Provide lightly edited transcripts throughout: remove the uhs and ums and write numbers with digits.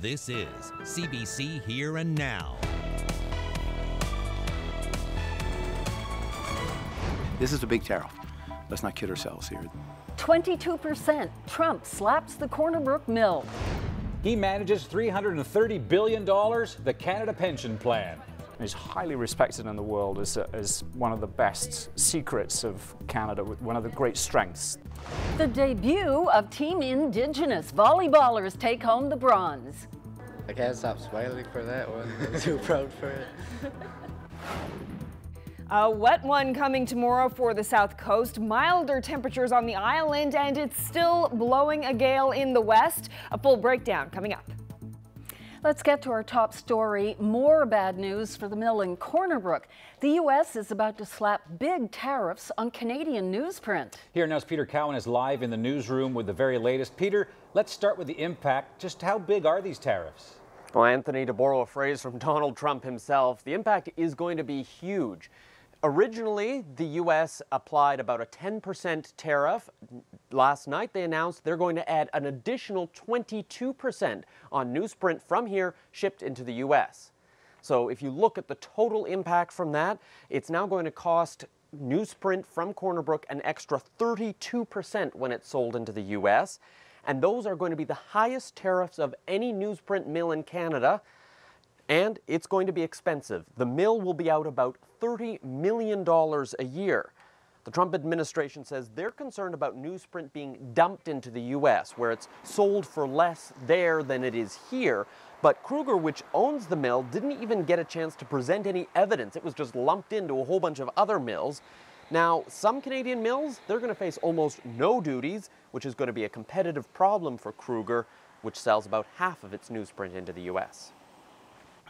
This is CBC Here and Now. This is a big tariff. Let's not kid ourselves here. 22%. Trump slaps the Corner Brook mill. He manages $330 billion, the Canada Pension Plan. He's highly respected in the world as one of the best secrets of Canada, one of the great strengths. The debut of Team Indigenous. Volleyballers take home the bronze. I can't stop smiling for that one. I'm too proud for it. A wet one coming tomorrow for the south coast. Milder temperatures on the island, and it's still blowing a gale in the west. A full breakdown coming up. Let's get to our top story. More bad news for the mill in Corner Brook. The U.S. is about to slap big tariffs on Canadian newsprint. Here now's Peter Cowan is live in the newsroom with the very latest. Peter, let's start with the impact. Just how big are these tariffs? Well, Anthony, to borrow a phrase from Donald Trump himself, the impact is going to be huge. Originally, the U.S. applied about a 10% tariff. Last night, they announced they're going to add an additional 22% on newsprint from here shipped into the U.S. So if you look at the total impact from that, it's now going to cost newsprint from Corner Brook an extra 32% when it's sold into the U.S. And those are going to be the highest tariffs of any newsprint mill in Canada. And it's going to be expensive. The mill will be out about $30 million a year. The Trump administration says they're concerned about newsprint being dumped into the U.S., where it's sold for less there than it is here. But Kruger, which owns the mill, didn't even get a chance to present any evidence. It was just lumped into a whole bunch of other mills. Now, some Canadian mills, they're going to face almost no duties, which is going to be a competitive problem for Kruger, which sells about half of its newsprint into the U.S.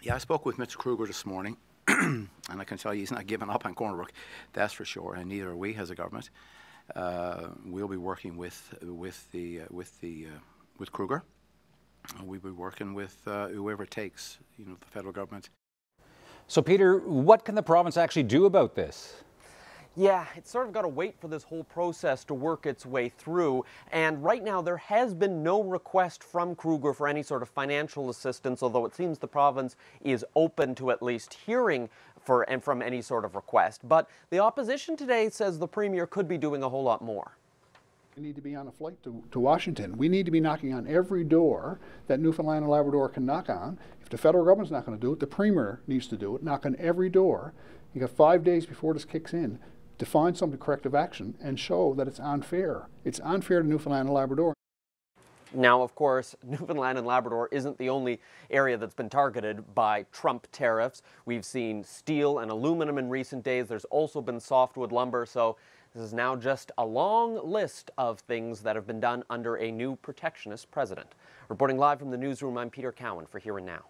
Yeah, I spoke with Mr. Kruger this morning, and I can tell you he's not giving up on Corner Brook, that's for sure, and neither are we as a government. We'll be working with Kruger. We'll be working with whoever it takes, you know, the federal government. So, Peter, what can the province actually do about this? Yeah, it's sort of got to wait for this whole process to work its way through. And right now, there has been no request from Kruger for any sort of financial assistance, although it seems the province is open to at least hearing from any sort of request. But the opposition today says the Premier could be doing a whole lot more. We need to be on a flight to Washington. We need to be knocking on every door that Newfoundland and Labrador can knock on. If the federal government's not going to do it, the Premier needs to do it. Knock on every door. You got 5 days before this kicks in to find some corrective action and show that it's unfair. It's unfair to Newfoundland and Labrador. Now, of course, Newfoundland and Labrador isn't the only area that's been targeted by Trump tariffs. We've seen steel and aluminum in recent days. There's also been softwood lumber. So this is now just a long list of things that have been done under a new protectionist president. Reporting live from the newsroom, I'm Peter Cowan for Here and Now.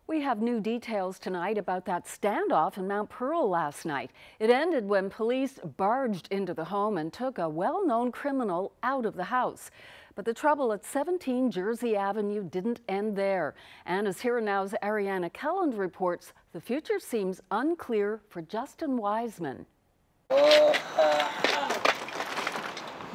We have new details tonight about that standoff in Mount Pearl last night. It ended when police barged into the home and took a well-known criminal out of the house. But the trouble at 17 Jersey Avenue didn't end there. And as Here and Now's Ariana Kelland reports, the future seems unclear for Justin Wiseman.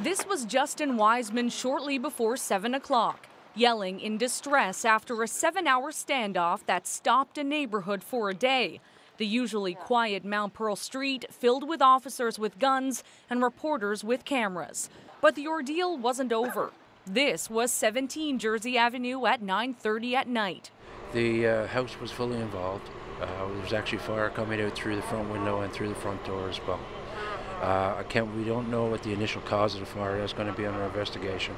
This was Justin Wiseman shortly before 7 o'clock. Yelling in distress after a 7-hour standoff that stopped a neighborhood for a day. The usually quiet Mount Pearl street filled with officers with guns and reporters with cameras. But the ordeal wasn't over. This was 17 Jersey Avenue at 9:30 at night. The house was fully involved. There was actually fire coming out through the front window and through the front door as well. We don't know what the initial cause of the fire is. Going to be under investigation.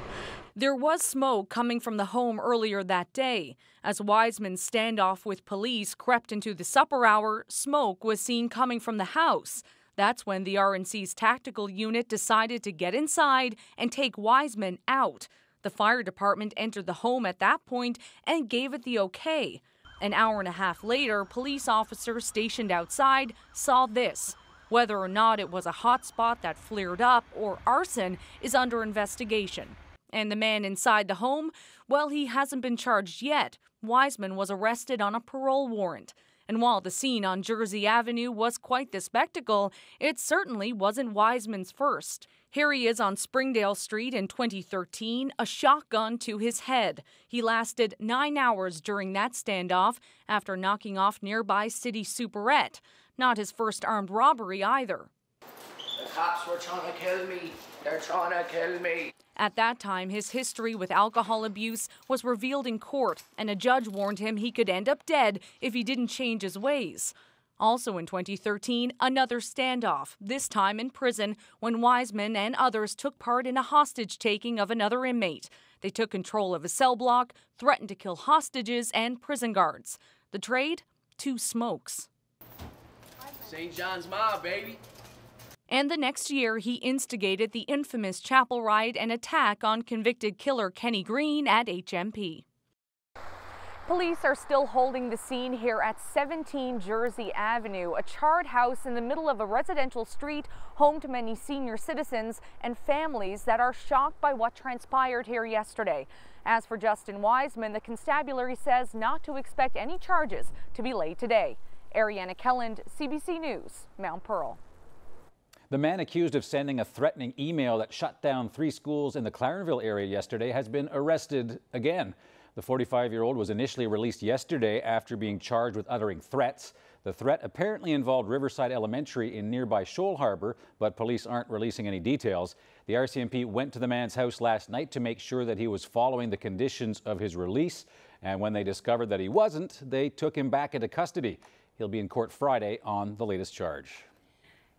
There was smoke coming from the home earlier that day. As Wiseman's standoff with police crept into the supper hour, smoke was seen coming from the house. That's when the RNC's tactical unit decided to get inside and take Wiseman out. The fire department entered the home at that point and gave it the okay. An hour and a half later, police officers stationed outside saw this. Whether or not it was a hotspot that flared up or arson is under investigation. And the man inside the home, well, he hasn't been charged yet. Wiseman was arrested on a parole warrant. And while the scene on Jersey Avenue was quite the spectacle, it certainly wasn't Wiseman's first. Here he is on Springdale Street in 2013, a shotgun to his head. He lasted 9 hours during that standoff after knocking off nearby city superette. Not his first armed robbery either. The cops were trying to kill me. They're trying to kill me. At that time, his history with alcohol abuse was revealed in court, and a judge warned him he could end up dead if he didn't change his ways. Also in 2013, another standoff, this time in prison, when Wiseman and others took part in a hostage-taking of another inmate. They took control of a cell block, threatened to kill hostages and prison guards. The trade? 2 smokes. St. John's Mob, baby. And the next year, he instigated the infamous chapel riot and attack on convicted killer Kenny Green at HMP. Police are still holding the scene here at 17 Jersey Avenue, a charred house in the middle of a residential street home to many senior citizens and families that are shocked by what transpired here yesterday. As for Justin Wiseman, the constabulary says not to expect any charges to be laid today. Ariana Kelland, CBC News, Mount Pearl. The man accused of sending a threatening email that shut down 3 schools in the Clarenville area yesterday has been arrested again. The 45-year-old was initially released yesterday after being charged with uttering threats. The threat apparently involved Riverside Elementary in nearby Shoal Harbour, but police aren't releasing any details. The RCMP went to the man's house last night to make sure that he was following the conditions of his release, and when they discovered that he wasn't, they took him back into custody. He'll be in court Friday on the latest charge.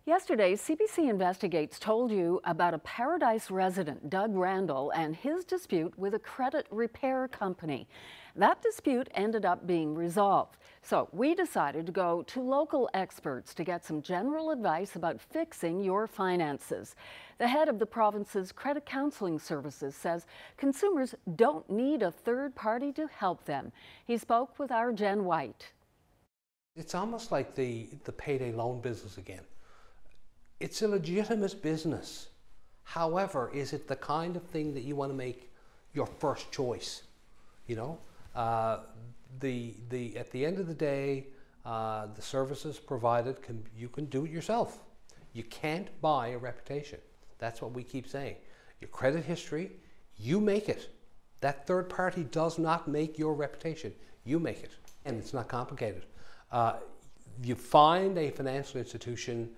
Yesterday, CBC Investigates told you about a Paradise resident, Doug Randall, and his dispute with a credit repair company. That dispute ended up being resolved. So we decided to go to local experts to get some general advice about fixing your finances. The head of the province's credit counseling services says consumers don't need a third party to help them. He spoke with our Jen White. It's almost like the payday loan business again. It's a legitimate business. However, is it the kind of thing that you want to make your first choice? You know, at the end of the day, the services provided you can do it yourself. You can't buy a reputation. That's what we keep saying. Your credit history, you make it. That third party does not make your reputation. You make it, and it's not complicated. You find a financial institution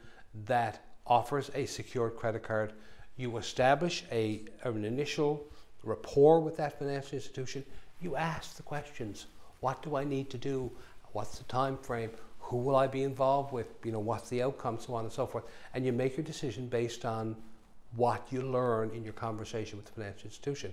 that offers a secured credit card. You establish an initial rapport with that financial institution. You ask the questions. What do I need to do? What's the time frame? Who will I be involved with? You know, what's the outcome, so on and so forth. And you make your decision based on what you learn in your conversation with the financial institution.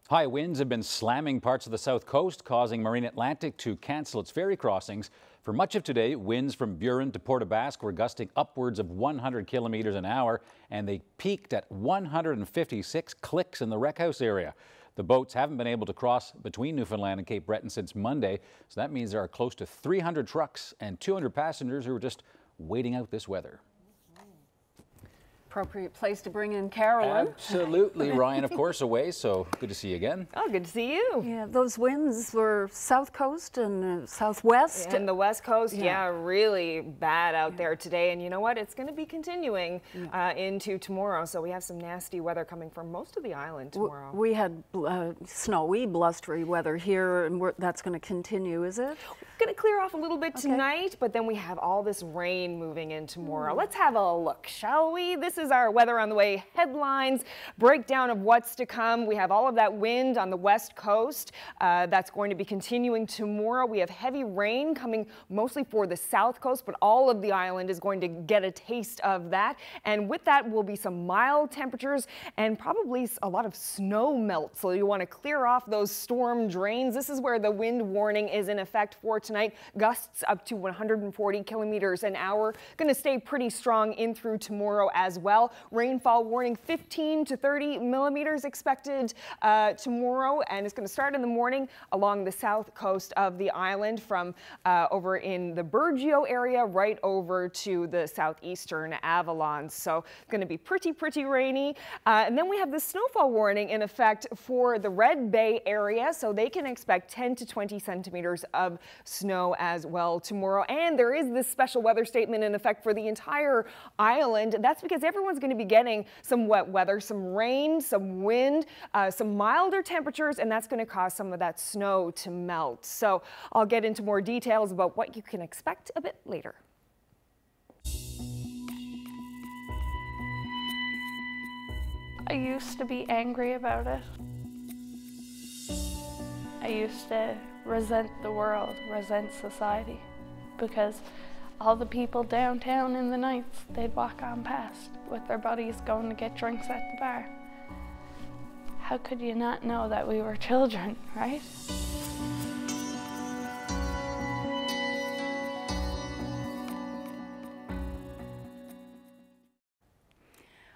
High winds have been slamming parts of the south coast, causing Marine Atlantic to cancel its ferry crossings. For much of today, winds from Burin to Port aux Basques were gusting upwards of 100 kilometers an hour, and they peaked at 156 clicks in the wreck house area. The boats haven't been able to cross between Newfoundland and Cape Breton since Monday, so that means there are close to 300 trucks and 200 passengers who are just waiting out this weather. Appropriate place to bring in Carolyn. Absolutely. Ryan, of course, away, so good to see you again. Oh, good to see you. Yeah, those winds were south coast and southwest. And the west coast, yeah, really bad out there today. And you know what? It's going to be continuing into tomorrow. So we have some nasty weather coming from most of the island tomorrow. We had snowy, blustery weather here, and that's going to continue, is it? Going to clear off a little bit tonight, but then we have all this rain moving in tomorrow. Let's have a look, shall we? This is our weather on the way headlines, breakdown of what's to come. We have all of that wind on the west coast. That's going to be continuing tomorrow. We have heavy rain coming mostly for the south coast, but all of the island is going to get a taste of that. And with that will be some mild temperatures and probably a lot of snow melt. So you want to clear off those storm drains. This is where the wind warning is in effect for tonight. Gusts up to 140 kilometers an hour. Going to stay pretty strong in through tomorrow as well. well. Rainfall warning 15 to 30 millimeters expected tomorrow, and it's going to start in the morning along the south coast of the island from over in the Burgeo area right over to the southeastern Avalon. So it's going to be pretty rainy. And then we have the snowfall warning in effect for the Red Bay area, so they can expect 10 to 20 centimeters of snow as well tomorrow. And there is this special weather statement in effect for the entire island. That's because everyone's going to be getting some wet weather, some rain, some wind, some milder temperatures, and that's going to cause some of that snow to melt. So I'll get into more details about what you can expect a bit later. I used to be angry about it. I used to resent the world, resent society, because all the people downtown in the nights, they'd walk on past with their buddies going to get drinks at the bar. How could you not know that we were children, right?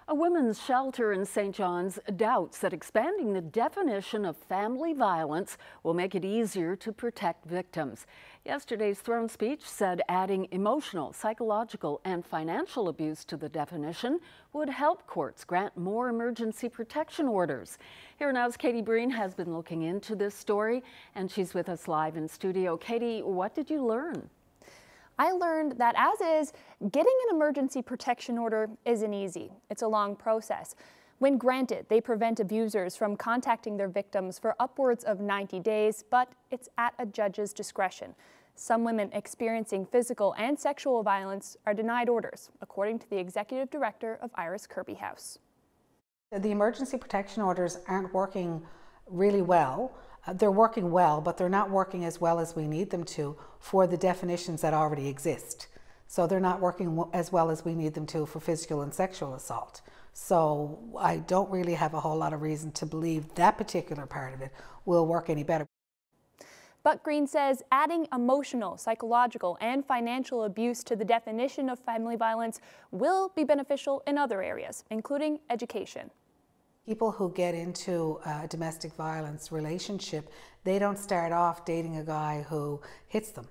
A women's shelter in St. John's doubts that expanding the definition of family violence will make it easier to protect victims. Yesterday's throne speech said adding emotional, psychological, and financial abuse to the definition would help courts grant more emergency protection orders. Here now's Katie Breen has been looking into this story, and she's with us live in studio. Katie, what did you learn? I learned that as is, getting an emergency protection order isn't easy. It's a long process. When granted, they prevent abusers from contacting their victims for upwards of 90 days, but it's at a judge's discretion. Some women experiencing physical and sexual violence are denied orders, according to the executive director of Iris Kirby House. The emergency protection orders aren't working really well. They're working well, but they're not working as well as we need them to for the definitions that already exist. So they're not working as well as we need them to for physical and sexual assault. So I don't really have a whole lot of reason to believe that particular part of it will work any better. But Green says adding emotional, psychological, and financial abuse to the definition of family violence will be beneficial in other areas, including education. People who get into a domestic violence relationship, they don't start off dating a guy who hits them.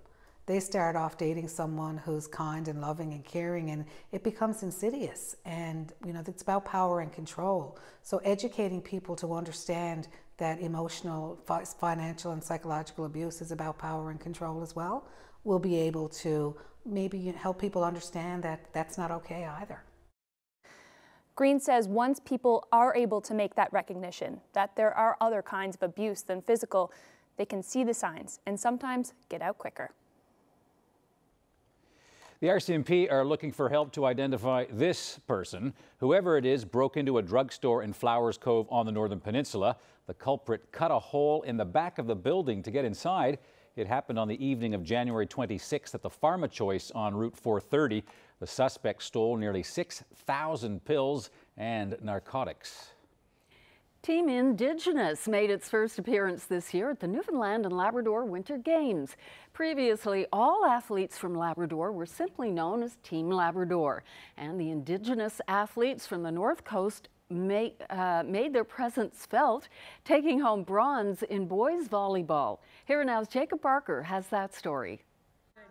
They start off dating someone who's kind and loving and caring, and it becomes insidious. And you know, it's about power and control. So educating people to understand that emotional, financial, and psychological abuse is about power and control as well, will be able to maybe help people understand that that's not okay either. Green says once people are able to make that recognition, that there are other kinds of abuse than physical, they can see the signs and sometimes get out quicker. The RCMP are looking for help to identify this person. Whoever it is broke into a drugstore in Flowers Cove on the Northern Peninsula. The culprit cut a hole in the back of the building to get inside. It happened on the evening of January 26th at the PharmaChoice on Route 430. The suspect stole nearly 6,000 pills and narcotics. Team Indigenous made its first appearance this year at the Newfoundland and Labrador Winter Games. Previously, all athletes from Labrador were simply known as Team Labrador, and the Indigenous athletes from the North Coast made their presence felt, taking home bronze in boys volleyball. Here now's Jacob Barker has that story.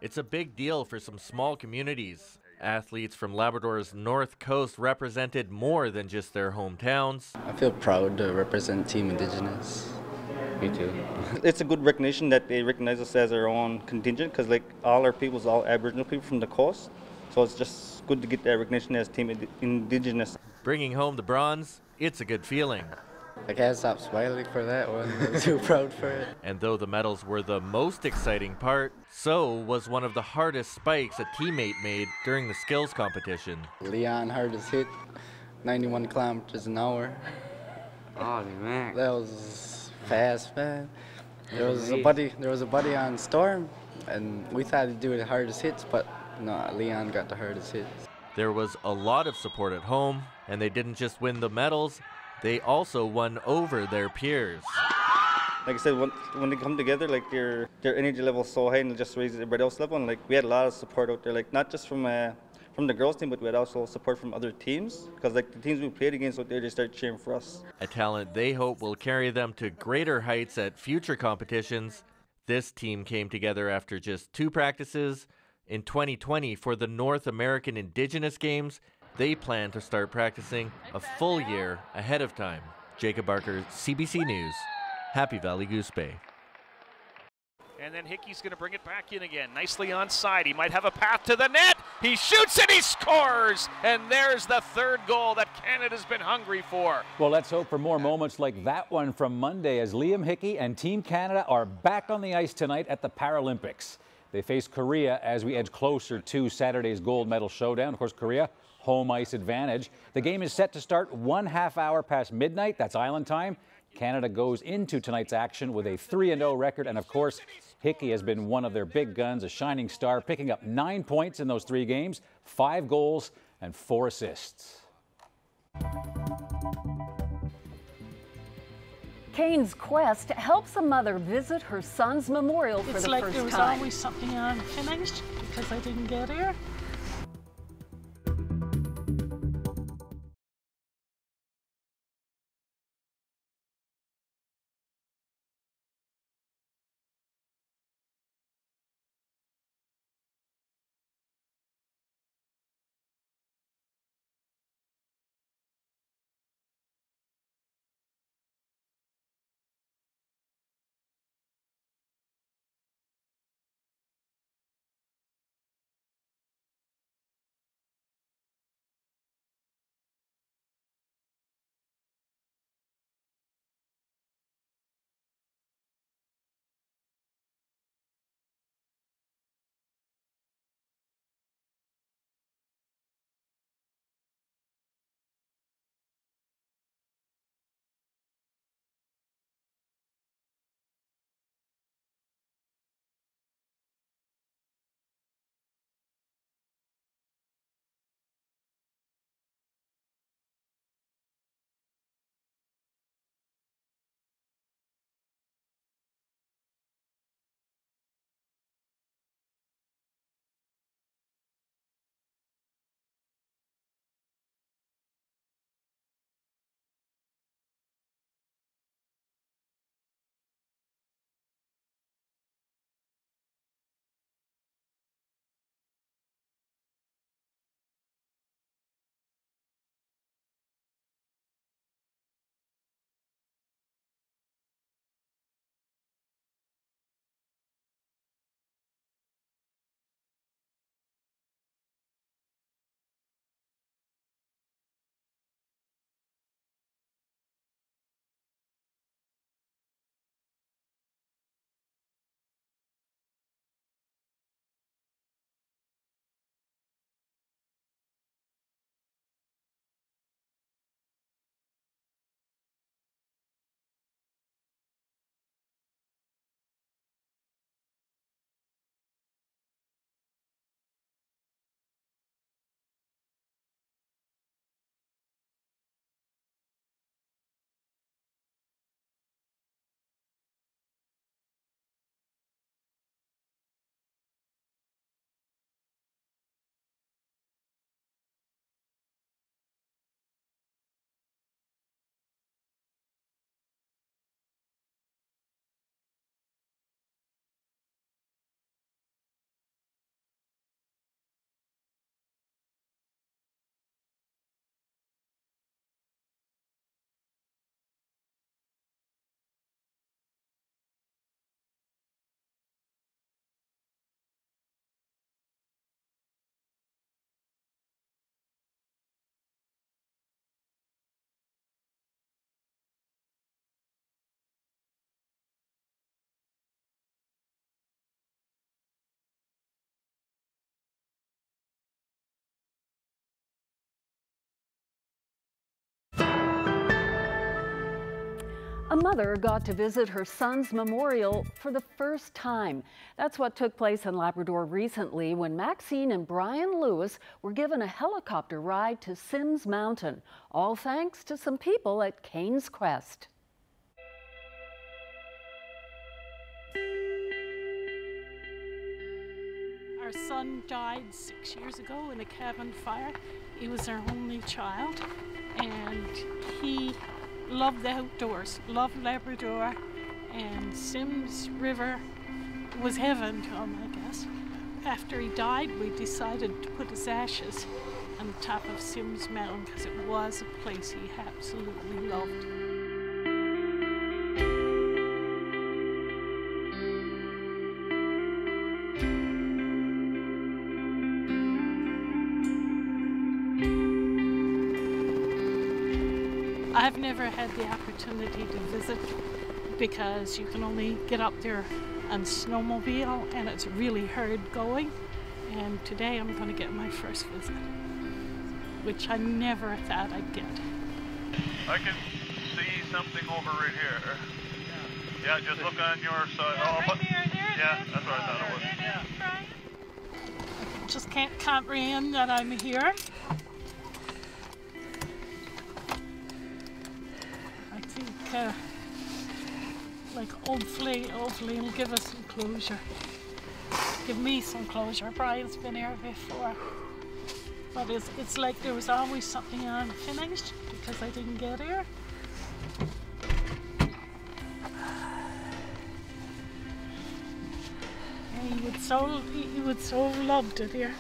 It's a big deal for some small communities. Athletes from Labrador's North Coast represented more than just their hometowns. I feel proud to represent Team Indigenous. Me too. It's a good recognition that they recognize us as our own contingent, because like all our people's all Aboriginal people from the coast. So it's just good to get that recognition as Team Indigenous. Bringing home the bronze, it's a good feeling. I can't stop smiling for that one. I'm too proud for it. And though the medals were the most exciting part, so was one of the hardest spikes a teammate made during the skills competition. Leon hardest hit, 91 kilometers an hour. Oh man. That was fast, man. There was a buddy on Storm, and we thought he'd do the hardest hits, but no, Leon got the hardest hits. There was a lot of support at home, and they didn't just win the medals, they also won over their peers. Like I said, when they come together, like their energy level is so high and it just raises everybody else's level. And like we had a lot of support out there, like not just from from the girls team, but we had also support from other teams, because like the teams we played against out there, they started cheering for us. A talent they hope will carry them to greater heights at future competitions. This team came together after just 2 practices. In 2020, for the North American Indigenous Games, they plan to start practicing a full year ahead of time. Jacob Barker, CBC News, Happy Valley Goose Bay. And then Hickey's going to bring it back in again. Nicely onside. He might have a path to the net. He shoots and he scores. And there's the 3rd goal that Canada's been hungry for. Well, let's hope for more moments like that one from Monday as Liam Hickey and Team Canada are back on the ice tonight at the Paralympics. They face Korea as we edge closer to Saturday's gold medal showdown. Of course, Korea, home ice advantage. The game is set to start 1/2 hour past midnight. That's Island time. Canada goes into tonight's action with a 3-0 record. And of course, Hickey has been one of their big guns, a shining star, picking up 9 points in those 3 games, 5 goals and 4 assists. Cain's Quest helps a mother visit her son's memorial for the first time. It's like there was always something unfinished because I didn't get here. A mother got to visit her son's memorial for the first time. That's what took place in Labrador recently when Maxine and Brian Lewis were given a helicopter ride to Sims Mountain, all thanks to some people at Cain's Quest. Our son died 6 years ago in a cabin fire. He was our only child, and he loved the outdoors, loved Labrador, and Sims River was heaven to him, I guess. After he died, we decided to put his ashes on the top of Sims Mountain because it was a place he absolutely loved. I've never had the opportunity to visit because you can only get up there on snowmobile and it's really hard going. And today I'm going to get my first visit, which I never thought I'd get. I can see something over right here. Yeah, just look on your side. Oh, but, yeah, that's what I thought it was. I just can't comprehend that I'm here. I think, like, hopefully it'll give us some closure. Give me some closure. Brian's been here before. But it's like there was always something unfinished because I didn't get here. And he would so loved it here.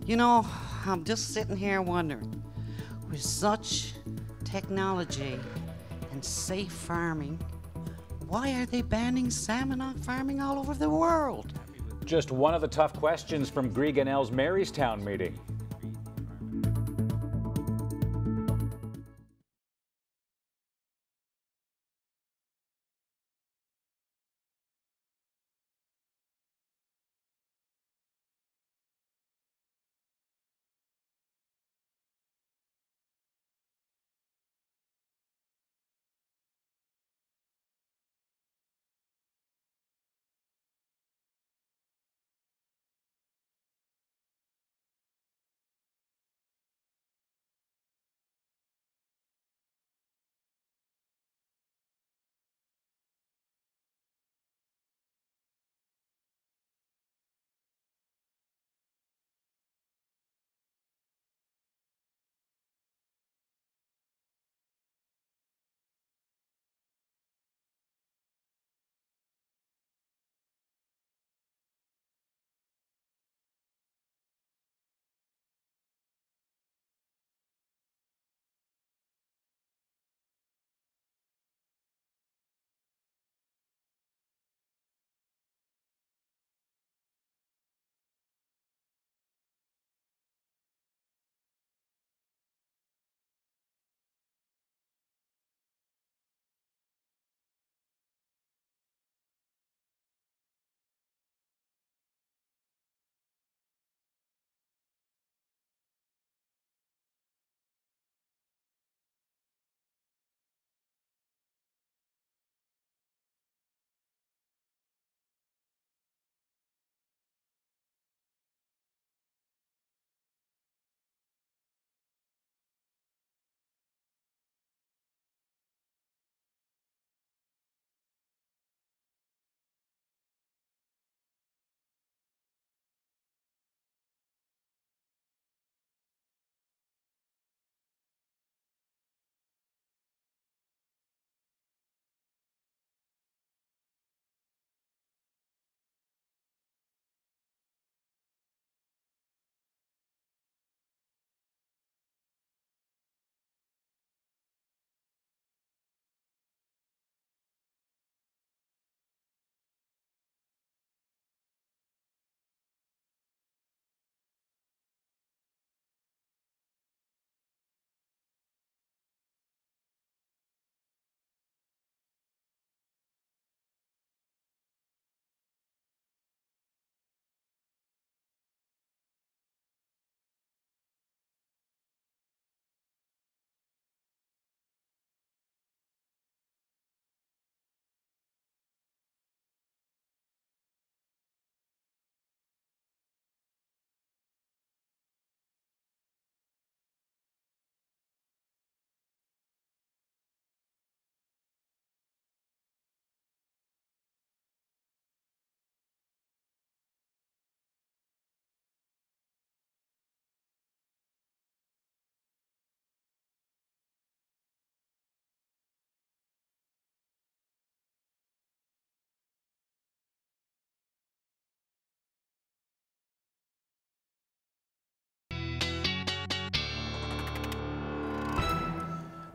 You know, I'm just sitting here wondering, with such technology and safe farming, why are they banning salmon farming all over the world? Just one of the tough questions from Grieg NL's Marystown meeting.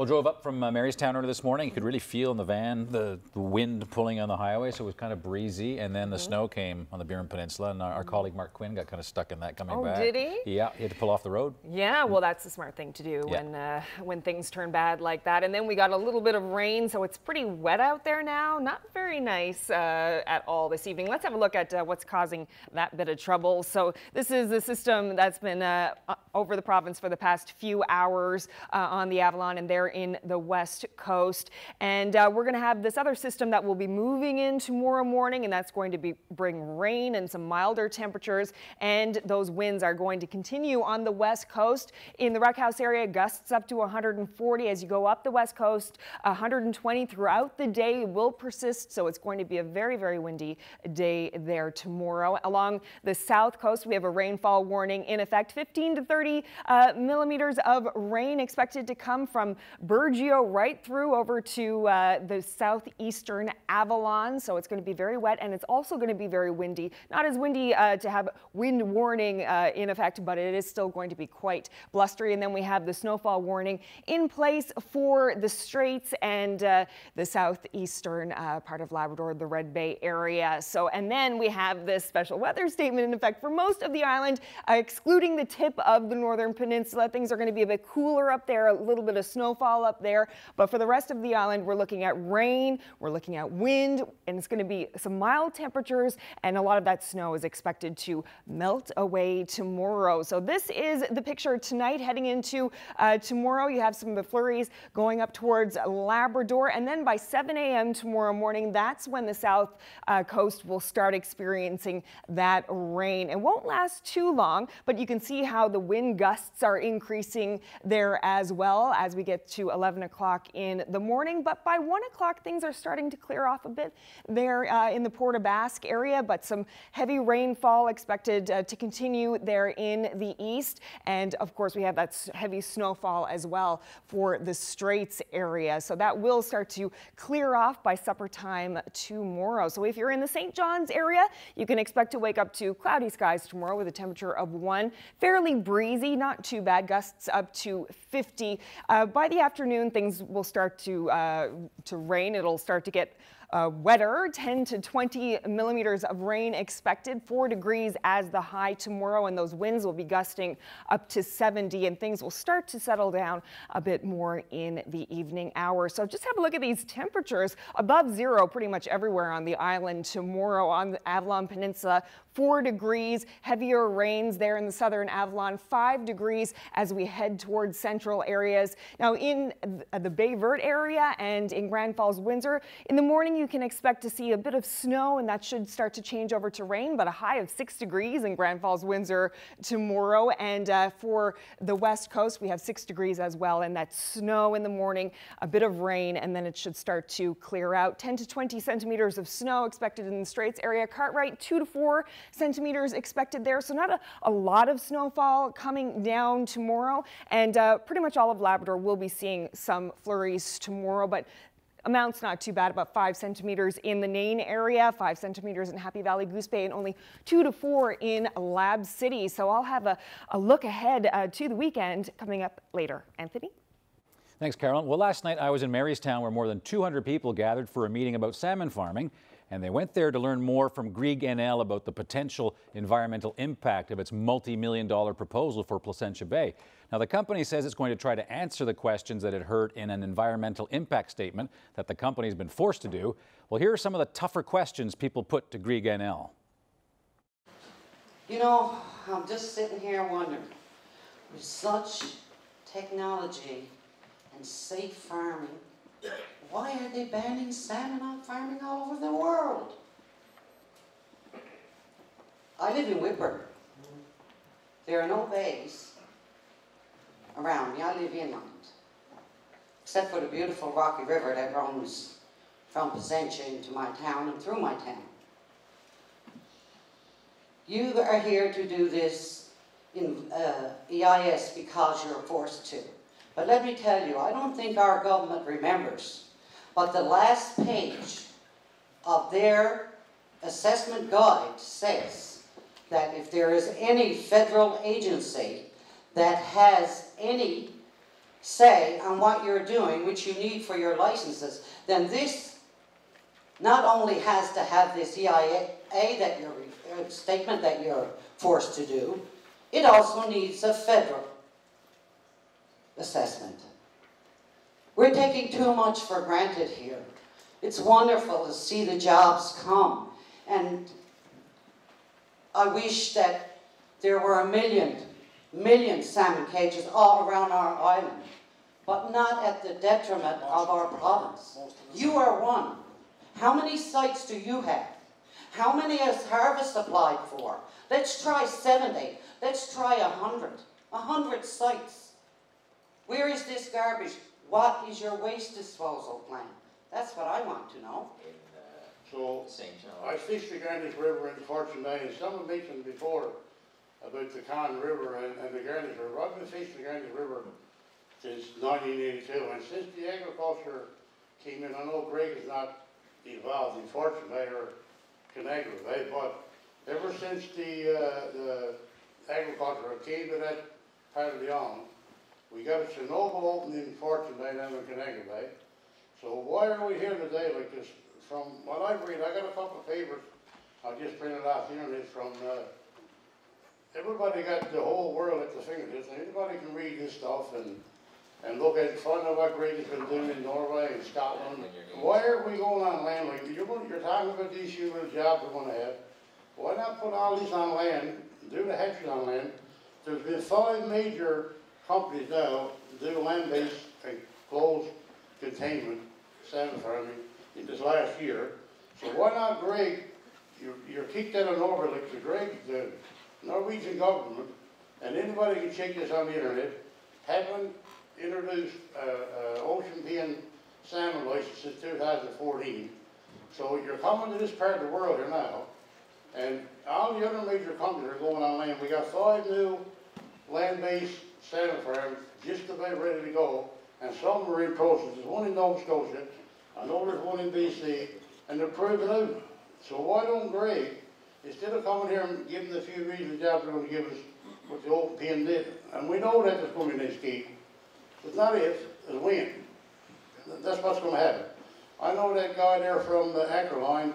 Well, drove up from Marystown earlier this morning. You could really feel in the van the wind pulling on the highway, so it was kind of breezy. And then the snow came on the Burin Peninsula, and our colleague Mark Quinn got kind of stuck in that coming back. Oh, did he? Yeah, he had to pull off the road. Yeah, well, that's the smart thing to do when things turn bad like that. And then we got a little bit of rain, so it's pretty wet out there now. Not very nice at all this evening. Let's have a look at what's causing that bit of trouble. So this is the system that's been over the province for the past few hours on the Avalon, and they're in the west coast. And we're going to have this other system that will be moving in tomorrow morning, and that's going to bring rain and some milder temperatures. And those winds are going to continue on the west coast. In the Rec House area, gusts up to 140 as you go up the west coast. 120 throughout the day will persist, so it's going to be a very, very windy day there tomorrow. Along the south coast, we have a rainfall warning in effect. 15 to 30 millimeters of rain expected to come from Burgeo right through over to the southeastern Avalon. So it's going to be very wet, and it's also going to be very windy. Not as windy to have wind warning in effect, but it is still going to be quite blustery. And then we have the snowfall warning in place for the Straits and the southeastern part of Labrador, the Red Bay area. So, and then we have this special weather statement in effect for most of the island, excluding the tip of the northern peninsula. Things are going to be a bit cooler up there, a little bit of snowfall up there. But for the rest of the island, we're looking at rain, we're looking at wind, and it's going to be some mild temperatures, and a lot of that snow is expected to melt away tomorrow. So this is the picture tonight heading into tomorrow. You have some of the flurries going up towards Labrador, and then by 7 a.m. tomorrow morning, that's when the south coast will start experiencing that rain. It won't last too long, but you can see how the wind gusts are increasing there as well as we get to 11 o'clock in the morning. But by 1 o'clock, things are starting to clear off a bit there in the Port aux Basques area, but some heavy rainfall expected to continue there in the east. And of course, we have that heavy snowfall as well for the Straits area. So that will start to clear off by supper time tomorrow. So if you're in the St. John's area, you can expect to wake up to cloudy skies tomorrow with a temperature of 1. Fairly breezy, not too bad, gusts up to 50. By the afternoon, things will start to rain. It'll start to get wetter, 10 to 20 millimeters of rain expected, 4 degrees as the high tomorrow, and those winds will be gusting up to 70, and things will start to settle down a bit more in the evening hours. So just have a look at these temperatures above zero pretty much everywhere on the island tomorrow. On the Avalon Peninsula, 4 degrees, heavier rains there in the southern Avalon, 5 degrees as we head towards central areas. Now in the Bay Verte area and in Grand Falls, Windsor, in the morning you can expect to see a bit of snow, and that should start to change over to rain, but a high of 6 degrees in Grand Falls, Windsor tomorrow. And for the west coast, we have 6 degrees as well, and that snow in the morning, a bit of rain, and then it should start to clear out. 10 to 20 centimeters of snow expected in the Straits area. Cartwright, 2 to 4 centimeters expected there, so not a lot of snowfall coming down tomorrow. And pretty much all of Labrador will be seeing some flurries tomorrow, but amounts not too bad, about 5 centimeters in the Nain area, 5 centimeters in Happy Valley, Goose Bay, and only 2 to 4 in Lab City. So I'll have a look ahead to the weekend coming up later. Anthony? Thanks, Carolyn. Well, last night I was in Marystown, where more than 200 people gathered for a meeting about salmon farming, and they went there to learn more from Grieg NL about the potential environmental impact of its multi-million-dollar proposal for Placentia Bay. Now, the company says it's going to try to answer the questions that it heard in an environmental impact statement that the company's been forced to do. Well, here are some of the tougher questions people put to Grieg NL. You know, I'm just sitting here wondering, with such technology and safe farming, why are they banning salmon on farming all over the world? I live in Whipper. There are no bays around me. I live inland, except for the beautiful rocky river that runs from Placentia into my town and through my town. You are here to do this in EIS because you're forced to. But let me tell you, I don't think our government remembers, but the last page of their assessment guide says that if there is any federal agency that has any say on what you're doing, which you need for your licenses, then this not only has to have this EIA that you're, statement that you're forced to do, it also needs a federal assessment. We're taking too much for granted here. It's wonderful to see the jobs come, and I wish that there were a million salmon cages all around our island, but not at the detriment of our province. You are one. How many sites do you have? How many has Harvest applied for? Let's try 70. Let's try 100. 100 sites. Where is this garbage? What is your waste disposal plan? That's what I want to know. So, I fished the Garnish River in Fortune Bay, and someone mentioned before about the Con River and the Garnish River. I've been fishing the Garnish River since 1982, and since the agriculture came in, I know Greg is not involved in Fortune Bay or Canagra Bay, but ever since the agriculture came to that part of the island, we got a Chernobyl opening in Fortune Bay down in Canagra Bay. So why are we here today like this? From what I've read, I got a couple of papers I just printed off the internet from, everybody got the whole world at the fingertips, and anybody can read this stuff and look at, find out what Greg has been doing in Norway and Scotland. Why are we going on land? Like, you're talking about these few little jobs we want to have. Why not put all these on land, do the hatcheries on land? There's been 5 major companies now do land-based and closed containment salmon farming in this last year. So why not Greg, you're kicked out of Norway, like the Norwegian government, and anybody can check this on the internet, haven't introduced ocean pen salmon license since 2014. So you're coming to this part of the world here now, and all the other major companies are going on land. We got 5 new land-based salmon farms just about ready to go, and some are in process. There's one in Nova Scotia, I know there's one in BC, and they're proving out. So why don't Greg, instead of coming here and giving the few regional jobs they're going to give us what the open pen did, and we know that there's going to be an escape. It's not if, it's when. That's what's going to happen. I know that guy there from the Acroline.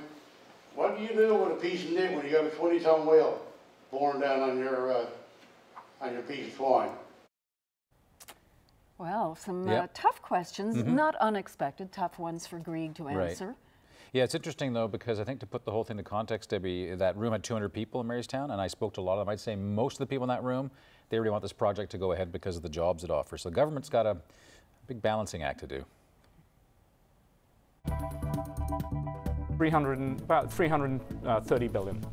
What do you do with a piece of knit when you got a 20-ton whale born down on your piece of twine? Well, some tough questions, not unexpected, tough ones for Greg to answer. Right. Yeah, it's interesting though, because I think to put the whole thing into context, Debbie, that room had 200 people in Marystown, and I spoke to a lot of them. I'd say most of the people in that room, they really want this project to go ahead because of the jobs it offers. So the government's got a big balancing act to do. About 330 billion.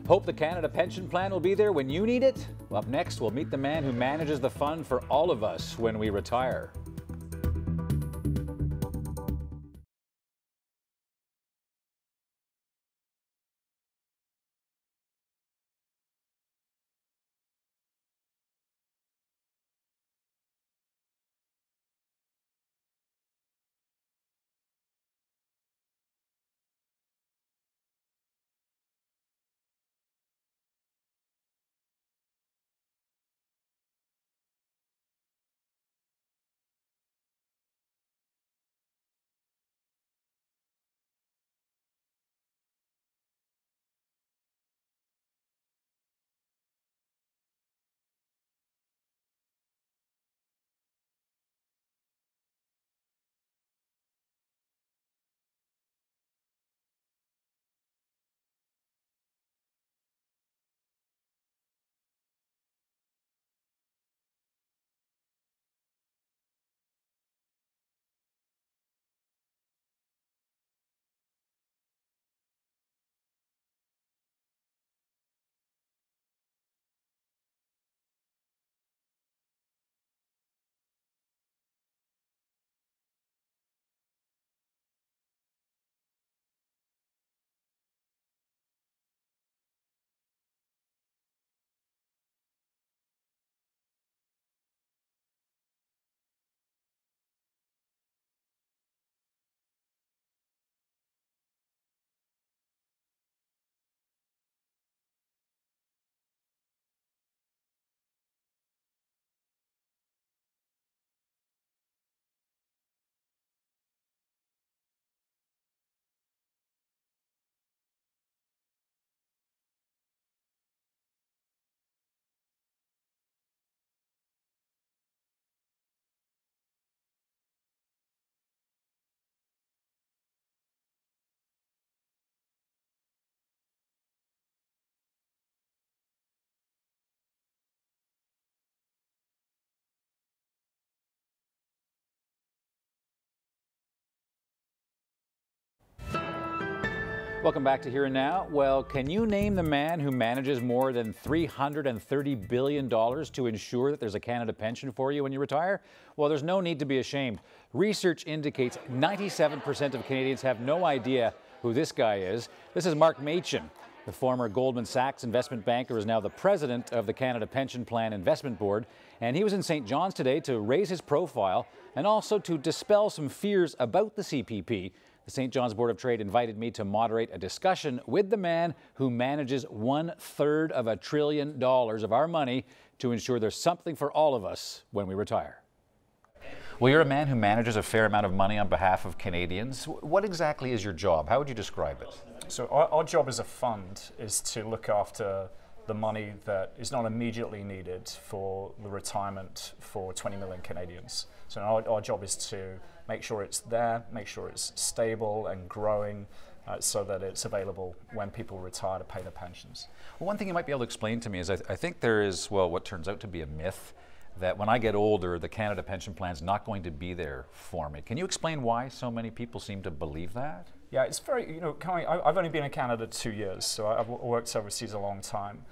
Hope the Canada Pension Plan will be there when you need it? Well, up next, we'll meet the man who manages the fund for all of us when we retire. Welcome back to Here and Now. Well, can you name the man who manages more than $330 billion to ensure that there's a Canada pension for you when you retire? Well, there's no need to be ashamed. Research indicates 97% of Canadians have no idea who this guy is. This is Mark Machin. The former Goldman Sachs investment banker is now the president of the Canada Pension Plan Investment Board, and he was in St. John's today to raise his profile and also to dispel some fears about the CPP. The St. John's Board of Trade invited me to moderate a discussion with the man who manages $1/3 of $1 trillion of our money to ensure there's something for all of us when we retire. Well, you're a man who manages a fair amount of money on behalf of Canadians. What exactly is your job? How would you describe it? So our job as a fund is to look after the money that is not immediately needed for the retirement for 20 million Canadians. So our job is to make sure it's there, make sure it's stable and growing so that it's available when people retire to pay their pensions. Well, one thing you might be able to explain to me is I think there is, well, what turns out to be a myth that when I get older, the Canada Pension Plan's not going to be there for me. Can you explain why so many people seem to believe that? Yeah, it's very, you know, I've only been in Canada 2 years, so I've worked overseas a long time.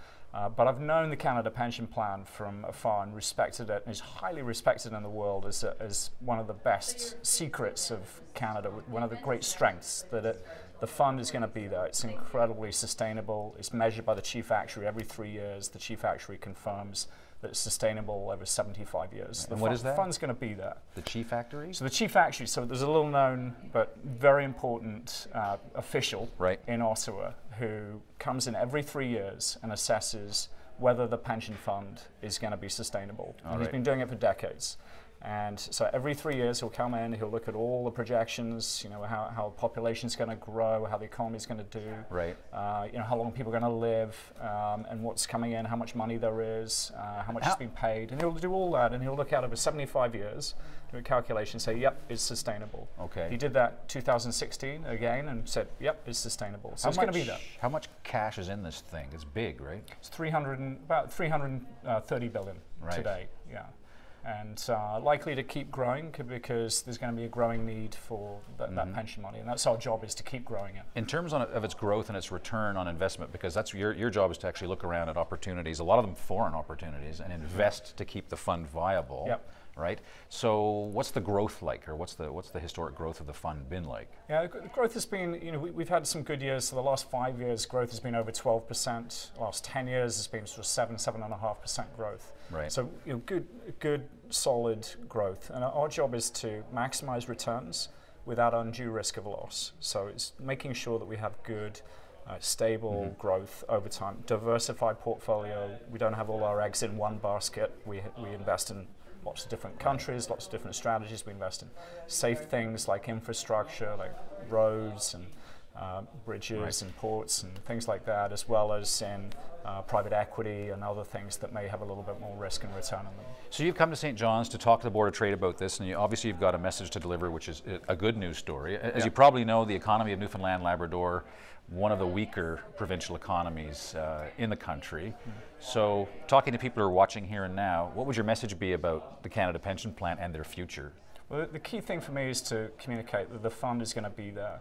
But I've known the Canada Pension Plan from afar and respected it, and is highly respected in the world as one of the best secrets of Canada, one of the great strengths, that the fund is going to be there. It's incredibly sustainable. It's measured by the chief actuary every 3 years. The chief actuary confirms that it's sustainable over 75 years. And what is that? The fund's going to be there. The chief actuary? So the chief actuary, so there's a little known but very important official in Ottawa who comes in every 3 years and assesses whether the pension fund is going to be sustainable. And he's been doing it for decades. And so every 3 years he'll come in, he'll look at all the projections, you know, how the population's going to grow, how the economy's going to do, you know, how long people are going to live, and what's coming in, how much money there is, how much has been paid. And he'll do all that, and he'll look at over 75 years, do a calculation, say, yep, it's sustainable. Okay. He did that 2016 again and said, yep, it's sustainable. So it's going to be there. How much cash is in this thing? It's big, right? It's about 330 billion today, yeah. And likely to keep growing because there's going to be a growing need for that pension money, and that's our job, is to keep growing it. In terms of its growth and its return on investment, because that's your job is to actually look around at opportunities, a lot of them foreign opportunities, and invest to keep the fund viable. Yep. Right. So what's the growth like, or what's the historic growth of the fund been like? Yeah, the growth has been, you know, we've had some good years. So the last 5 years, growth has been over 12%. The last 10 years has been sort of 7.5% growth. Right. So, you know, good, solid growth. And our job is to maximize returns without undue risk of loss. So it's making sure that we have good, stable growth over time. Diversified portfolio. We don't have all our eggs in one basket. We invest in lots of different countries, lots of different strategies. We invest in safe things like infrastructure, like roads and bridges and ports and things like that, as well as in private equity and other things that may have a little bit more risk and return on them. So you've come to St. John's to talk to the Board of Trade about this, and obviously you've got a message to deliver, which is a good news story. As you probably know, the economy of Newfoundland and Labrador, one of the weaker provincial economies in the country. So talking to people who are watching Here and Now, what would your message be about the Canada Pension Plan and their future? Well, the key thing for me is to communicate that the fund is going to be there.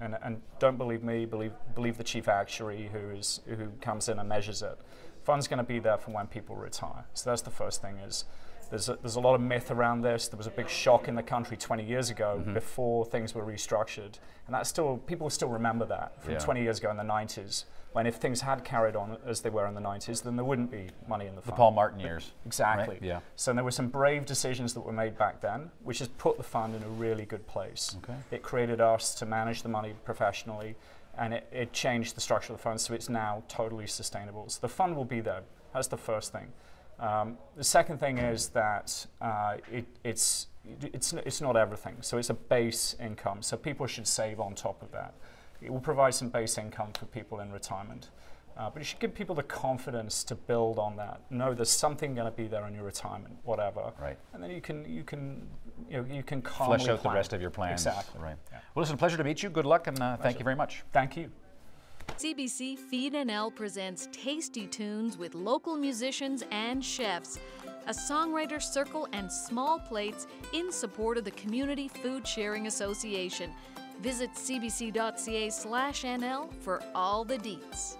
And don't believe me, believe the chief actuary who comes in and measures it. The fund's going to be there for when people retire. So that's the first thing. Is there's a lot of myth around this. There was a big shock in the country 20 years ago before things were restructured, and that's still, people still remember that from 20 years ago in the 90s. When if things had carried on as they were in the 90s, then there wouldn't be money in the fund. The Paul Martin years. Exactly. Right? Yeah. So there were some brave decisions that were made back then, which has put the fund in a really good place. Okay. It created us to manage the money professionally, and it changed the structure of the fund, so it's now totally sustainable. So the fund will be there. That's the first thing. The second thing is that it's not everything. So it's a base income. So people should save on top of that. It will provide some base income for people in retirement. But it should give people the confidence to build on that. Know there's something going to be there in your retirement, whatever. Right. And then you can calmly flesh out the rest of your plans. Exactly. Right. Yeah. Well, listen, a pleasure to meet you. Good luck, and thank you very much. Thank you. CBC NL presents tasty tunes with local musicians and chefs, a songwriter circle and small plates in support of the Community Food Sharing Association. Visit cbc.ca/NL for all the deets.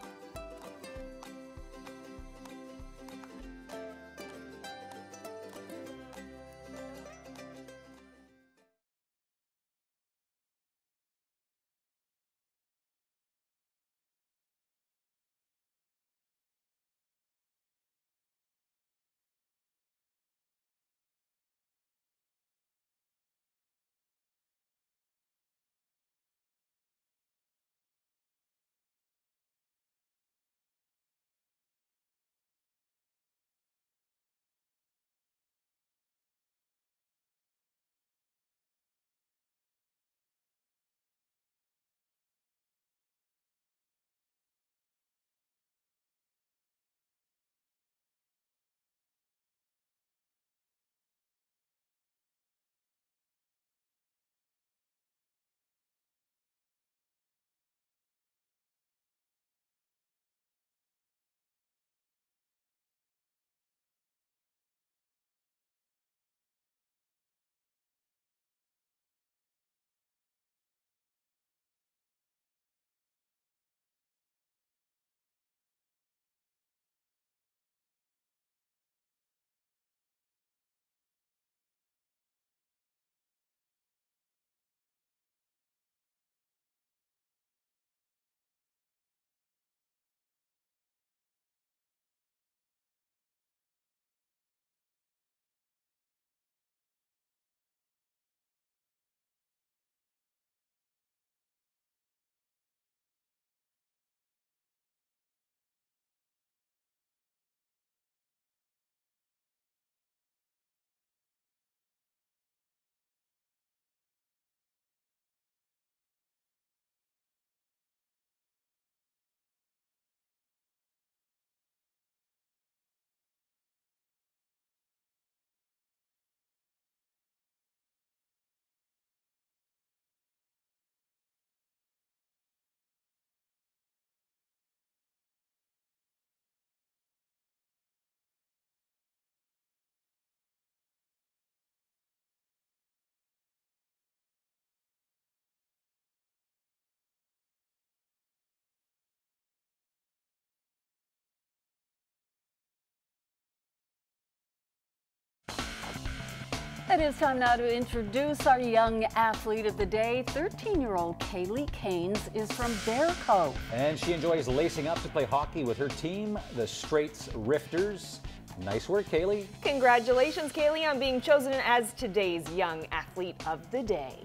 It is time now to introduce our young athlete of the day. 13-year-old Kaylee Caines is from Bear Cove. And she enjoys lacing up to play hockey with her team, the Straits Rifters. Nice work, Kaylee. Congratulations, Kaylee, on being chosen as today's young athlete of the day.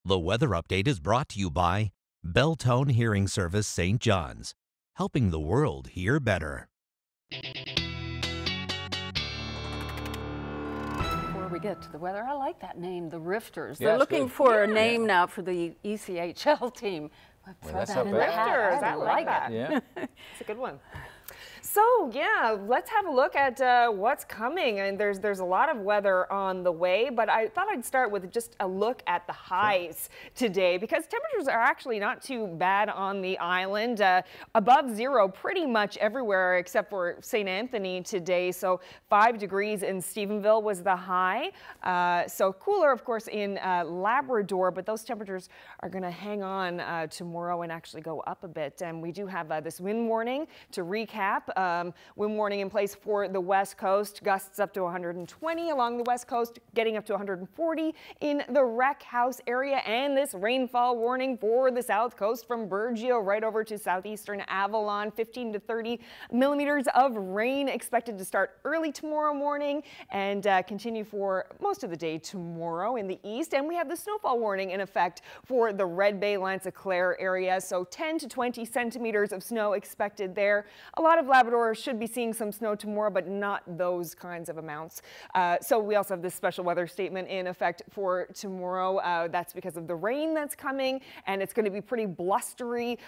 The weather update is brought to you by Belltone Hearing Service St. John's, helping the world hear better. Before we get to the weather, I like that name, the Rifters. Yeah, They're looking good. for a name now for the ECHL team. Throw that's that not in the bad. hat. I like that. Yeah. It's a good one. So yeah, let's have a look at what's coming. And there's a lot of weather on the way, but I thought I'd start with just a look at the highs today, because temperatures are actually not too bad on the island. Above zero pretty much everywhere except for St. Anthony today. So 5 degrees in Stephenville was the high. So cooler, of course, in Labrador, but those temperatures are going to hang on tomorrow and actually go up a bit. And we do have this wind warning to recap. Wind warning in place for the west coast, gusts up to 120 along the west coast, getting up to 140 in the Wreck House area, and this rainfall warning for the south coast from Burgeo right over to southeastern Avalon. 15 to 30 millimeters of rain expected to start early tomorrow morning and continue for most of the day tomorrow in the east. And we have the snowfall warning in effect for the Red Bay, Lanza-Claire area, so 10 to 20 centimeters of snow expected there. A lot of Labrador should be seeing some snow tomorrow, but not those kinds of amounts. So we also have this special weather statement in effect for tomorrow. That's because of the rain that's coming, and it's going to be pretty blustery,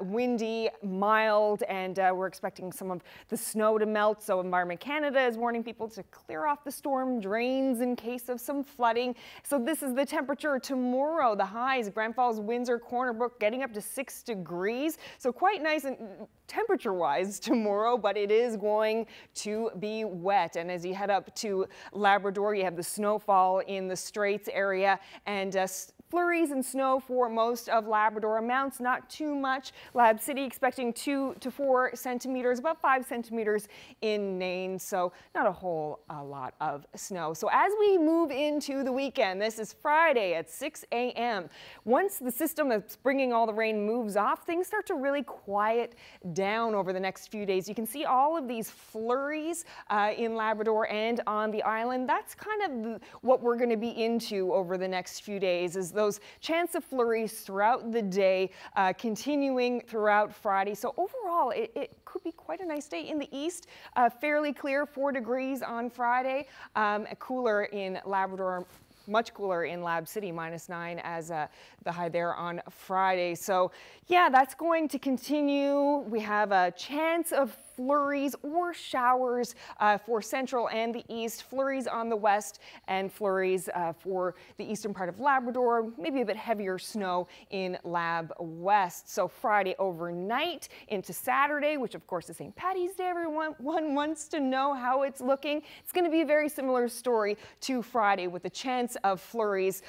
windy, mild, and we're expecting some of the snow to melt. So Environment Canada is warning people to clear off the storm drains in case of some flooding. So this is the temperature tomorrow. The highs, Grand Falls, Windsor, Corner Brook, getting up to 6 degrees. So quite nice and temperature-wise tomorrow, but it is going to be wet. And as you head up to Labrador, you have the snowfall in the Straits area, and flurries and snow for most of Labrador. Amounts not too much. Lab City expecting 2 to 4 centimeters, about 5 centimeters in Nain, so not a whole lot of snow. So as we move into the weekend, this is Friday at 6 a.m. Once the system that's bringing all the rain moves off, things start to really quiet down over the next few days. You can see all of these flurries in Labrador and on the island. That's kind of what we're going to be into over the next few days, is those chance of flurries throughout the day, continuing throughout Friday. So overall, it could be quite a nice day in the east. Fairly clear, 4 degrees on Friday. Cooler in Labrador. Much cooler in Lab City, -9 as the high there on Friday. So yeah, that's going to continue. We have a chance of flurries or showers for central and the east, flurries on the west, and flurries for the eastern part of Labrador, maybe a bit heavier snow in Lab West. So Friday overnight into Saturday, which of course is St. Paddy's Day. Everyone wants to know how it's looking. It's going to be a very similar story to Friday, with a chance of flurries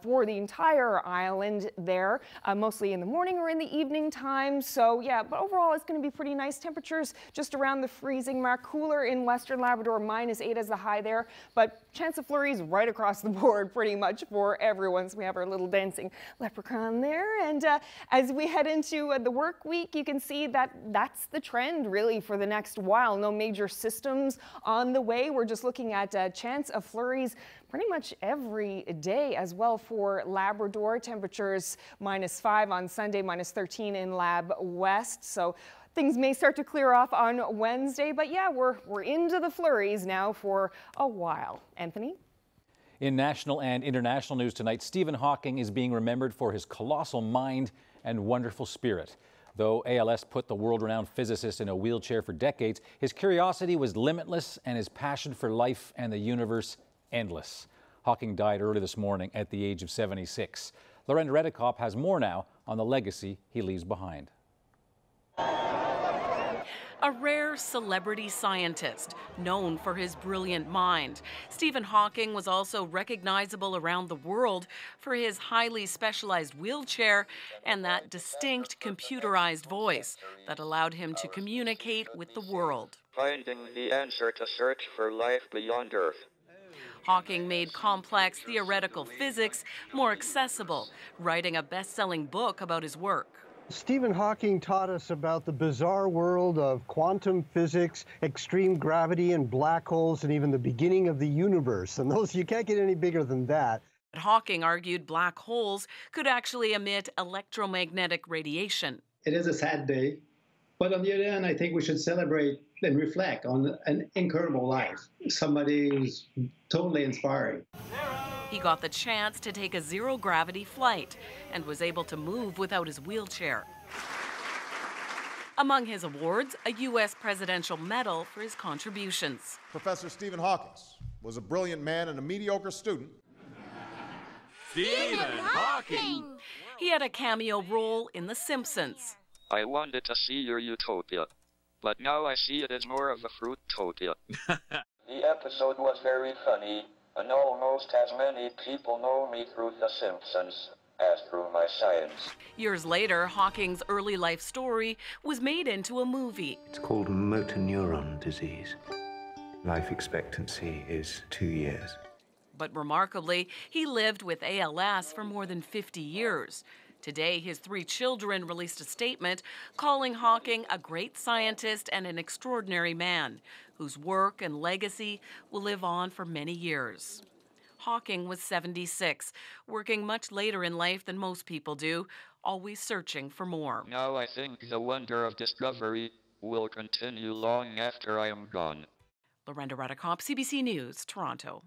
for the entire island there, mostly in the morning or in the evening time. So yeah, but overall it's going to be pretty nice. Temperatures just around the freezing mark. Cooler in western Labrador, -8 as the high there, but chance of flurries right across the board pretty much for everyone. So we have our little dancing leprechaun there. And as we head into the work week, you can see that that's the trend really for the next while. No major systems on the way. We're just looking at a chance of flurries pretty much every day as well for Labrador. Temperatures -5 on Sunday, -13 in Lab West. So things may start to clear off on Wednesday, but yeah, we're into the flurries now for a while. Anthony? In national and international news tonight, Stephen Hawking is being remembered for his colossal mind and wonderful spirit. Though ALS put the world-renowned physicist in a wheelchair for decades, his curiosity was limitless and his passion for life and the universe endless. Hawking died early this morning at the age of 76. Lorenda Redekop has more now on the legacy he leaves behind. A rare celebrity scientist, known for his brilliant mind, Stephen Hawking was also recognizable around the world for his highly specialized wheelchair and that distinct computerized voice that allowed him to communicate with the world. Finding the answer to search for life beyond Earth. Hawking made complex theoretical physics more accessible, writing a best-selling book about his work. Stephen Hawking taught us about the bizarre world of quantum physics, extreme gravity, and black holes, and even the beginning of the universe. And those, you can't get any bigger than that. Hawking argued black holes could actually emit electromagnetic radiation. It is a sad day, but on the other hand, I think we should celebrate and reflect on an incredible life. Somebody who's totally inspiring. He got the chance to take a zero-gravity flight and was able to move without his wheelchair. Among his awards, a U.S. Presidential Medal for his contributions. Professor Stephen Hawking was a brilliant man and a mediocre student. Stephen Hawking! He had a cameo role in The Simpsons. I wanted to see your utopia, but now I see it as more of a fruitopia. The episode was very funny. And almost as many people know me through The Simpsons as through my science. Years later, Hawking's early life story was made into a movie. It's called motor neuron disease. Life expectancy is 2 years. But remarkably, he lived with ALS for more than 50 years. Today, his 3 children released a statement calling Hawking a great scientist and an extraordinary man, whose work and legacy will live on for many years. Hawking was 76, working much later in life than most people do, always searching for more. Now I think the wonder of discovery will continue long after I am gone. Lorenda Redekop, CBC News, Toronto.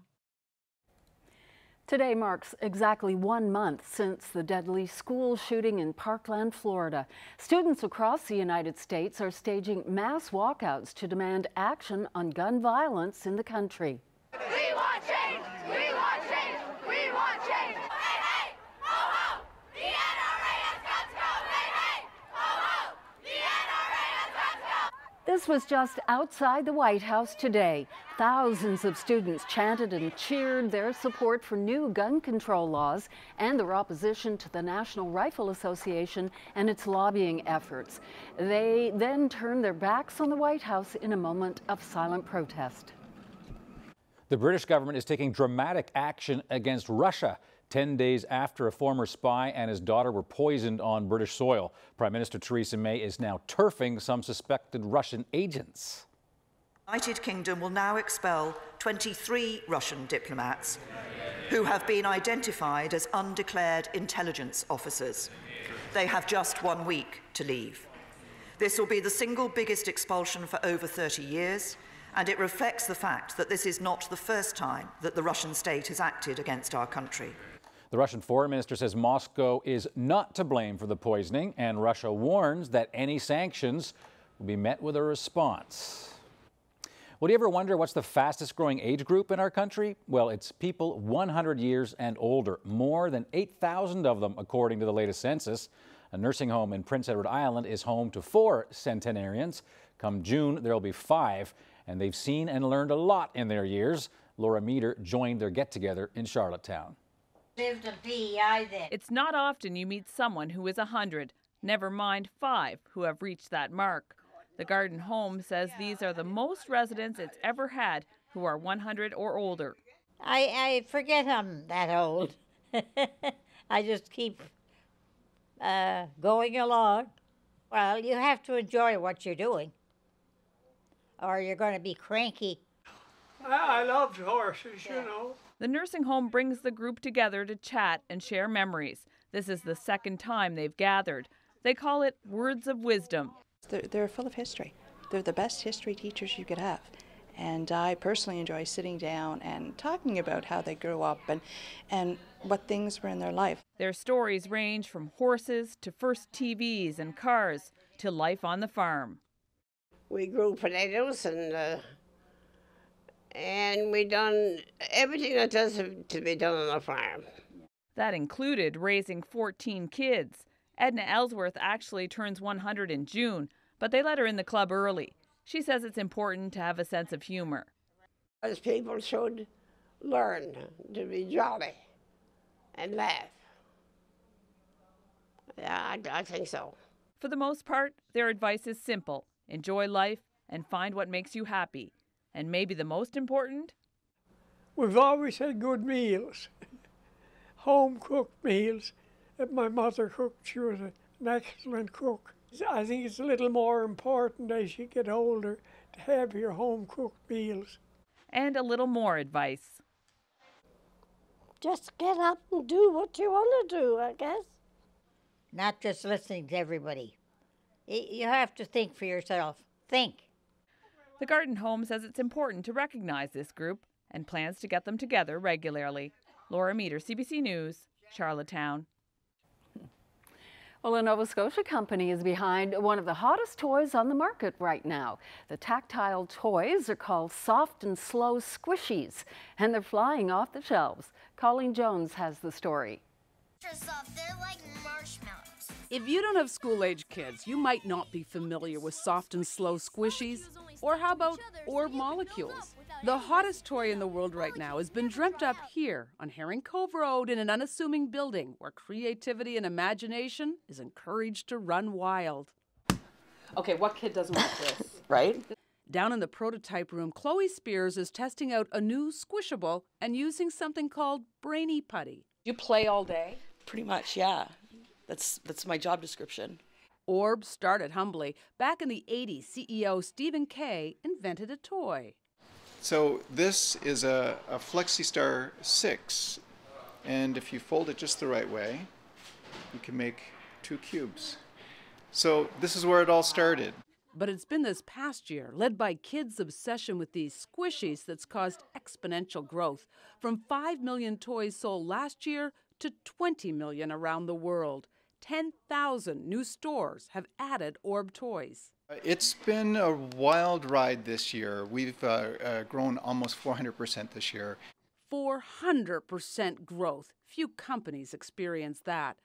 Today marks exactly 1 month since the deadly school shooting in Parkland, Florida. Students across the United States are staging mass walkouts to demand action on gun violence in the country. We want change! We want change! We want change! Hey, hey! Ho, ho! The NRA has got to go! Hey, hey! Ho, ho! The NRA has got to go! This was just outside the White House today. Thousands of students chanted and cheered their support for new gun control laws and their opposition to the National Rifle Association and its lobbying efforts. They then turned their backs on the White House in a moment of silent protest. The British government is taking dramatic action against Russia 10 days after a former spy and his daughter were poisoned on British soil. Prime Minister Theresa May is now turfing some suspected Russian agents. The United Kingdom will now expel 23 Russian diplomats who have been identified as undeclared intelligence officers. They have just 1 week to leave. This will be the single biggest expulsion for over 30 years, and it reflects the fact that this is not the first time that the Russian state has acted against our country. The Russian foreign minister says Moscow is not to blame for the poisoning, and Russia warns that any sanctions will be met with a response. Well, do you ever wonder what's the fastest growing age group in our country? Well, it's people 100 years and older, more than 8,000 of them, according to the latest census. A nursing home in Prince Edward Island is home to 4 centenarians. Come June, there'll be 5, and they've seen and learned a lot in their years. Laura Meter joined their get-together in Charlottetown. It's not often you meet someone who is 100, never mind 5 who have reached that mark. The Garden Home says these are the most residents it's ever had who are 100 or older. I forget I'm that old. I just keep going along. Well, you have to enjoy what you're doing, or you're going to be cranky. I loved horses, you know. The nursing home brings the group together to chat and share memories. This is the second time they've gathered. They call it Words of Wisdom. They're full of history. They're the best history teachers you could have. And I personally enjoy sitting down and talking about how they grew up and what things were in their life. Their stories range from horses to first TVs and cars to life on the farm. We grew potatoes and we done everything that does to be done on the farm. That included raising 14 kids. Edna Ellsworth actually turns 100 in June, but they let her in the club early. She says it's important to have a sense of humor. As people should learn to be jolly and laugh. Yeah, I think so. For the most part, their advice is simple. Enjoy life and find what makes you happy. And maybe the most important? We've always had good meals, home-cooked meals that my mother cooked. She was an excellent cook. I think it's a little more important as you get older to have your home-cooked meals. And a little more advice. Just get up and do what you want to do, I guess. Not just listening to everybody. You have to think for yourself. Think. The Garden Home says it's important to recognize this group and plans to get them together regularly. Laura Meter, CBC News, Charlottetown. Well, a Nova Scotia company is behind one of the hottest toys on the market right now. The tactile toys are called Soft and Slow Squishies, and they're flying off the shelves. Colleen Jones has the story. They're like marshmallows. If you don't have school-age kids, you might not be familiar with Soft and Slow Squishies. Or how about Orb Molecules? The hottest toy in the world right now has been dreamt up here on Herring Cove Road in an unassuming building where creativity and imagination is encouraged to run wild. Okay, what kid doesn't want this? Right? Down in the prototype room, Chloe Spears is testing out a new squishable and using something called Brainy Putty. You play all day? Pretty much, yeah. That's my job description. Orb started humbly. Back in the 80s, CEO Stephen Kay invented a toy. So this is a FlexiStar 6, and if you fold it just the right way, you can make 2 cubes. So this is where it all started. But it's been this past year, led by kids' obsession with these squishies, that's caused exponential growth. From 5 million toys sold last year to 20 million around the world. 10,000 new stores have added Orb toys. It's been a wild ride this year. We've grown almost 400% this year. 400% growth. Few companies experience that.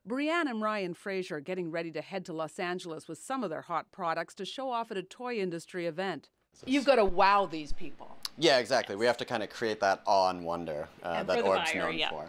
Brianne and Ryan Fraser are getting ready to head to Los Angeles with some of their hot products to show off at a toy industry event. You've got to wow these people. Yeah, exactly. We have to kind of create that awe and wonder that Orb's known for.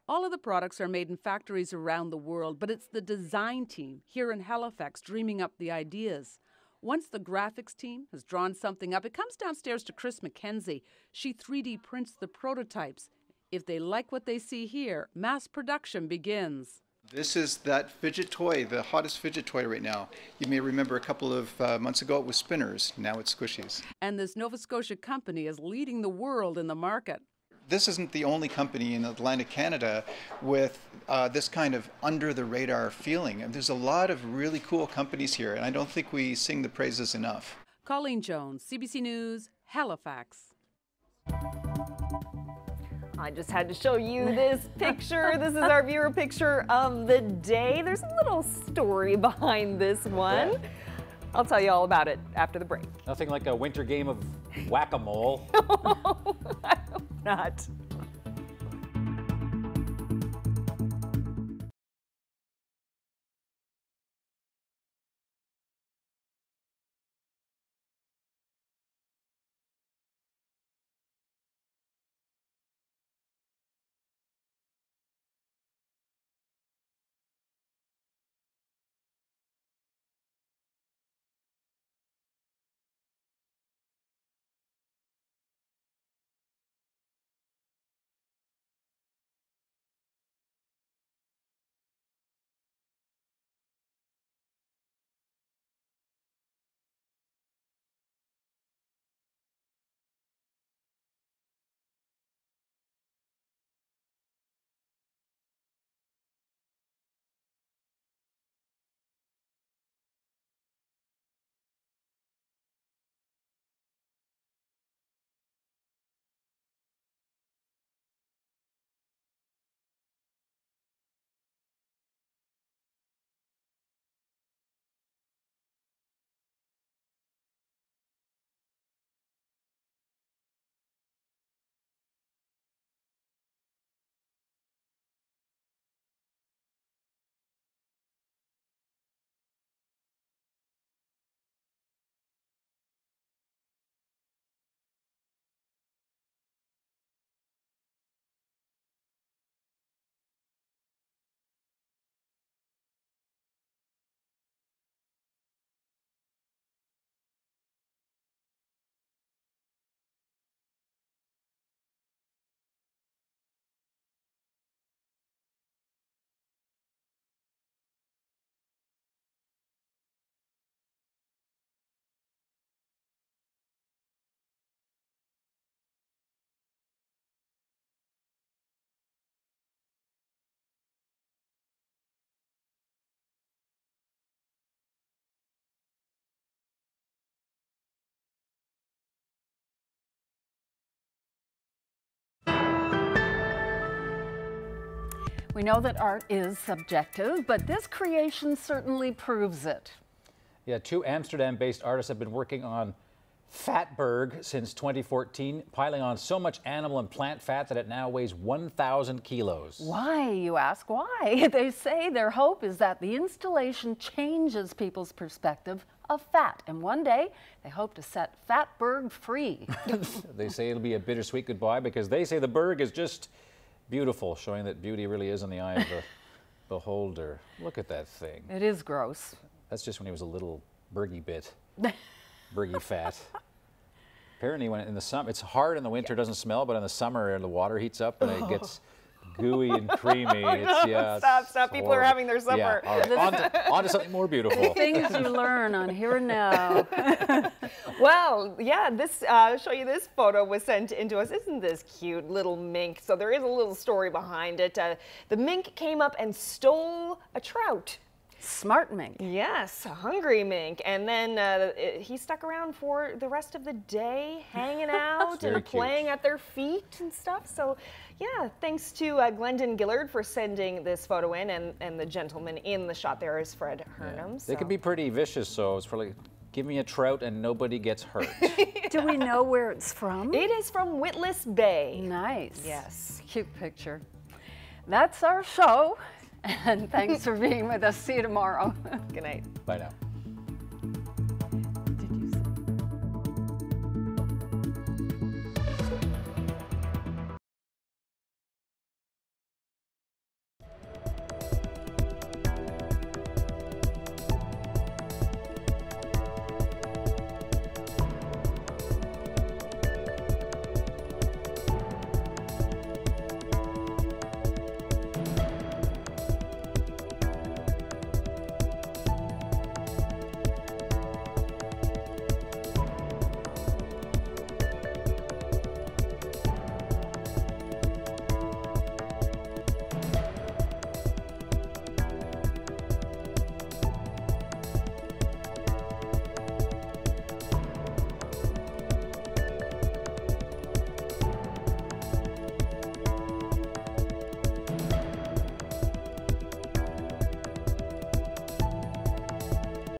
All of the products are made in factories around the world, but it's the design team here in Halifax dreaming up the ideas. Once the graphics team has drawn something up, it comes downstairs to Chris McKenzie. She 3D prints the prototypes. If they like what they see here, mass production begins. This is that fidget toy, the hottest fidget toy right now. You may remember a couple of months ago it was spinners, now it's squishies. And this Nova Scotia company is leading the world in the market. This isn't the only company in Atlantic Canada with this kind of under-the-radar feeling. And there's a lot of really cool companies here, and I don't think we sing the praises enough. Colleen Jones, CBC News, Halifax. I just had to show you this picture. This is our viewer picture of the day. There's a little story behind this one. Yeah. I'll tell you all about it after the break. Nothing like a winter game of whack-a-mole. I hope not. We know that art is subjective, but this creation certainly proves it. Yeah, two Amsterdam-based artists have been working on Fatberg since 2014, piling on so much animal and plant fat that it now weighs 1,000 kilos. Why, you ask? Why? They say their hope is that the installation changes people's perspective of fat, and one day they hope to set Fatberg free. They say it'll be a bittersweet goodbye because they say the berg is just beautiful, showing that beauty really is in the eye of the beholder. Look at that thing. It is gross. That's just when he was a little bergy bit. Bergy fat. Apparently when in the summer, it's hard in the winter, doesn't smell, but in the summer the water heats up and it gets gooey and creamy. Oh, no, stop. People are having their supper. Yeah, all right. on to something more beautiful. Things you learn on Here and Now. Well, yeah, I'll show you this photo was sent in to us. Isn't this cute little mink? So there is a little story behind it. The mink came up and stole a trout. Smart mink. Yes, a hungry mink. And then he stuck around for the rest of the day, hanging out and playing at their feet and stuff. So, yeah, thanks to Glendon Gillard for sending this photo in, and the gentleman in the shot there is Fred Hurnham. Yeah. They can be pretty vicious, so it's probably, give me a trout and nobody gets hurt. Do we know where it's from? It is from Witless Bay. Nice. Yes. Cute picture. That's our show. And thanks for being with us. See you tomorrow. Good night. Bye now.